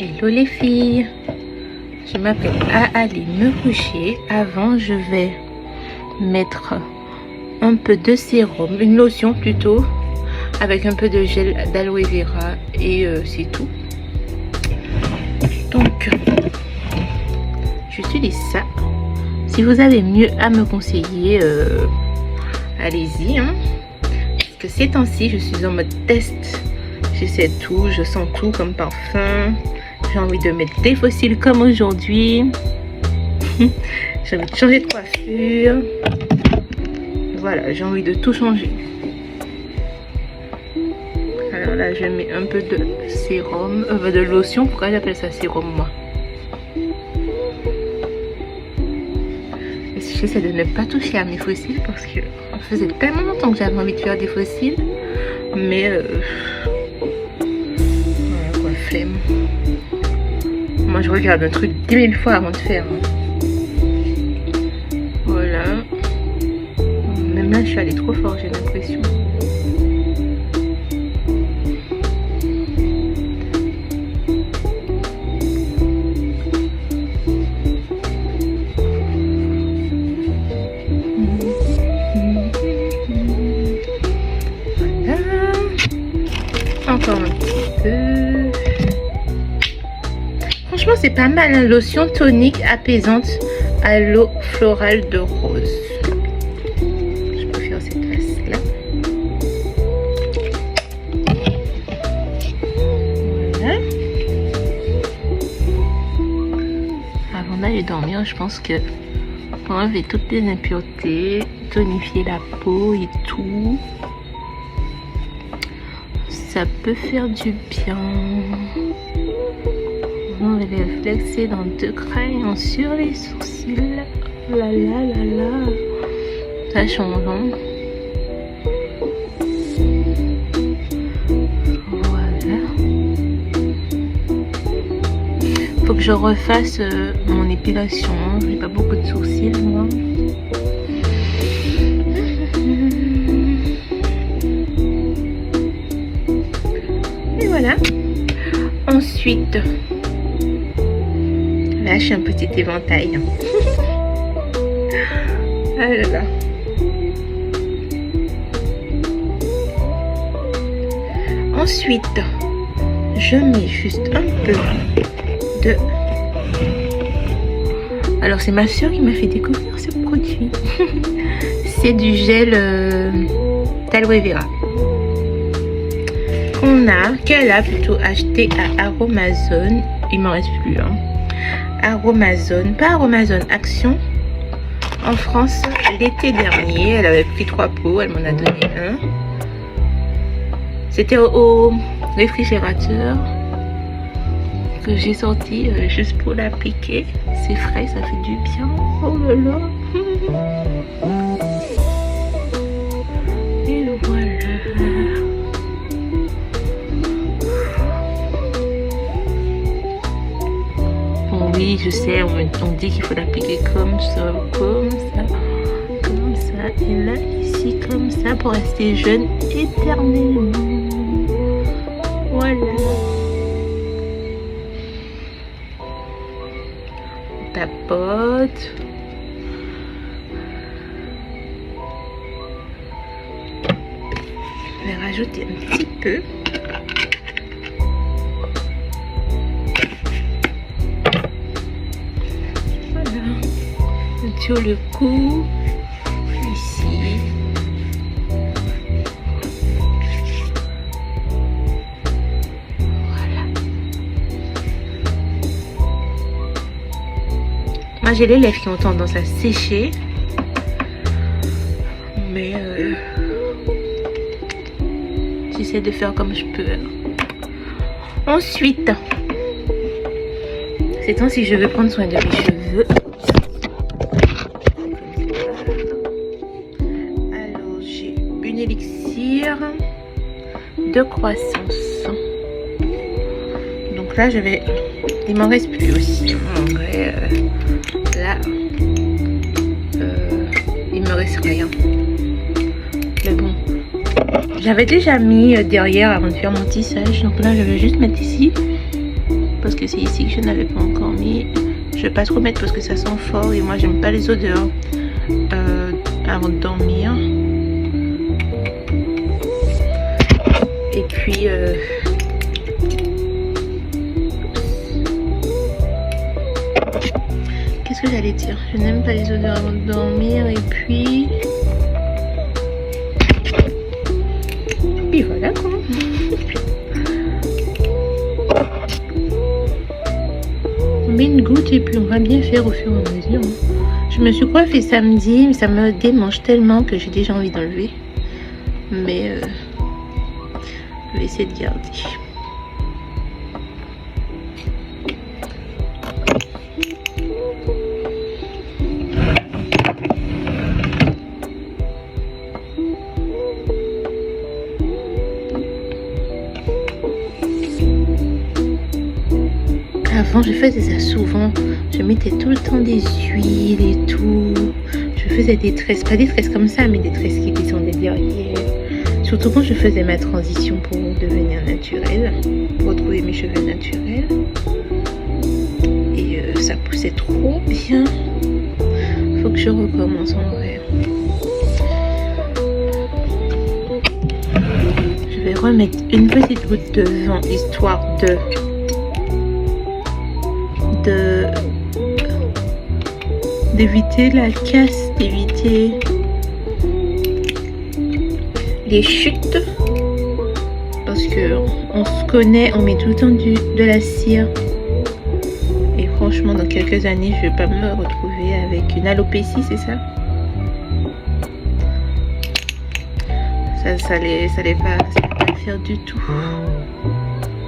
Hello les filles, je m'apprête à aller me coucher. Avant je vais mettre un peu de sérum, une lotion plutôt, avec un peu de gel d'aloe vera et c'est tout. Donc j'utilise ça. Si vous avez mieux à me conseiller, allez-y hein. Parce que ces temps-ci je suis en mode test. J'essaie tout, je sens tout comme parfum. J'ai envie de mettre des fossiles comme aujourd'hui. J'ai envie de changer de coiffure. Voilà, j'ai envie de tout changer. Alors là, je mets un peu de sérum, de lotion. Pourquoi j'appelle ça sérum, moi? J'essaie de ne pas toucher à mes fossiles parce que ça faisait tellement longtemps que j'avais envie de faire des fossiles. Mais voilà quoi, flemme. Moi je regarde un truc 10 000 fois avant de faire. Voilà. Même là je suis allée trop fort, j'ai l'impression. Voilà. Encore un petit peu. Franchement, c'est pas mal, hein? Lotion tonique apaisante à l'eau florale de rose. Je peux faire cette face-là. Voilà. Avant d'aller dormir, je pense que pour enlever toutes les impuretés, tonifier la peau et tout, ça peut faire du bien. On va les flexer dans 2 crayons sur les sourcils. La la la la. Ça change. Hein? Voilà. Faut que je refasse mon épilation. J'ai pas beaucoup de sourcils moi. Et voilà. Ensuite, lâche un petit éventail. Ah là là. Ensuite, je mets juste un peu de... Alors, c'est ma soeur qui m'a fait découvrir ce produit. C'est du gel d'aloe vera. Qu'elle a plutôt acheté à Aromazone. Il m'en reste plus. Hein. Aromazone, pas Aromazone, Action. En France, l'été dernier, elle avait pris 3 pots, elle m'en a donné un. C'était au réfrigérateur que j'ai sorti juste pour l'appliquer. C'est frais, ça fait du bien. Oh là là. Et voilà. Oui, je sais, on dit qu'il faut l'appliquer comme ça, et là, ici, comme ça, pour rester jeune éternellement. Voilà. On tapote. Je vais rajouter un petit peu. Sur le cou, ici. Voilà. Moi j'ai les lèvres qui ont tendance à sécher, mais j'essaie de faire comme je peux. Ensuite, c'est temps si je veux prendre soin de mes cheveux. Élixir de croissance. Donc là je vais, il m'en reste plus aussi en vrai. Là il me reste rien, mais bon, j'avais déjà mis derrière avant de faire mon tissage, donc là je vais juste mettre ici parce que c'est ici que je n'avais pas encore mis. Je vais pas trop mettre parce que ça sent fort et moi j'aime pas les odeurs avant de dormir. Et puis qu'est-ce que j'allais dire? Je n'aime pas les odeurs avant de dormir et puis voilà quoi. On met une goutte et puis on va bien faire au fur et à mesure. Je me suis coiffée samedi, mais ça me démange tellement que j'ai déjà envie d'enlever. Mais je vais essayer de garder. Avant je faisais ça souvent, je mettais tout le temps des huiles et tout, je faisais des tresses, pas des tresses comme ça mais des tresses qui descendaient derrière, surtout quand je faisais ma transition pour devenir naturelle, pour retrouver mes cheveux naturels et ça poussait trop bien. Faut que je recommence en vrai. Je vais remettre une petite goutte de vent histoire d'éviter la casse, d'éviter les chutes, parce que on se connaît, on met tout le temps de la cire et franchement dans quelques années je vais pas me retrouver avec une alopécie, c'est ça? Ça allait pas le faire du tout.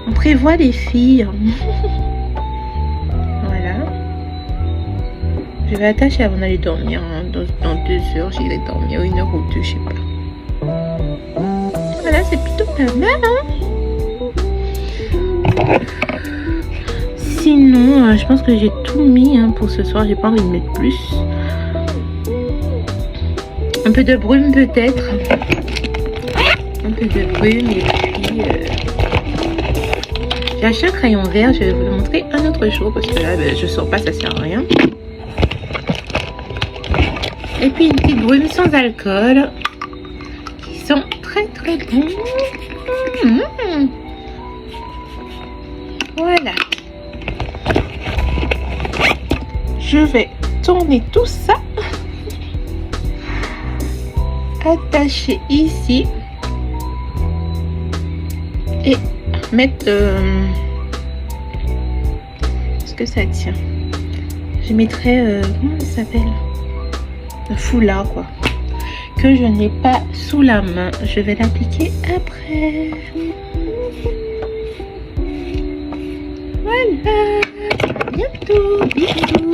On prévoit les filles. Je vais attacher avant d'aller dormir. Hein. Dans 2 heures, j'irai dormir. 1 heure ou 2, je sais pas. Voilà, c'est plutôt pas mal. Hein. Sinon, je pense que j'ai tout mis hein, pour ce soir. J'ai pas envie de mettre plus. Un peu de brume peut-être. Un peu de brume et puis... j'ai acheté un crayon vert. Je vais vous le montrer un autre jour parce que là, je sors pas, ça sert à rien. Et puis une petite brume sans alcool qui sent très très bon. Voilà. Je vais tourner tout ça, attacher ici et mettre... est-ce que ça tient? Je mettrai... comment ça s'appelle? Foulard quoi, que je n'ai pas sous la main. Je vais l'appliquer après. Voilà, à bientôt, bisous.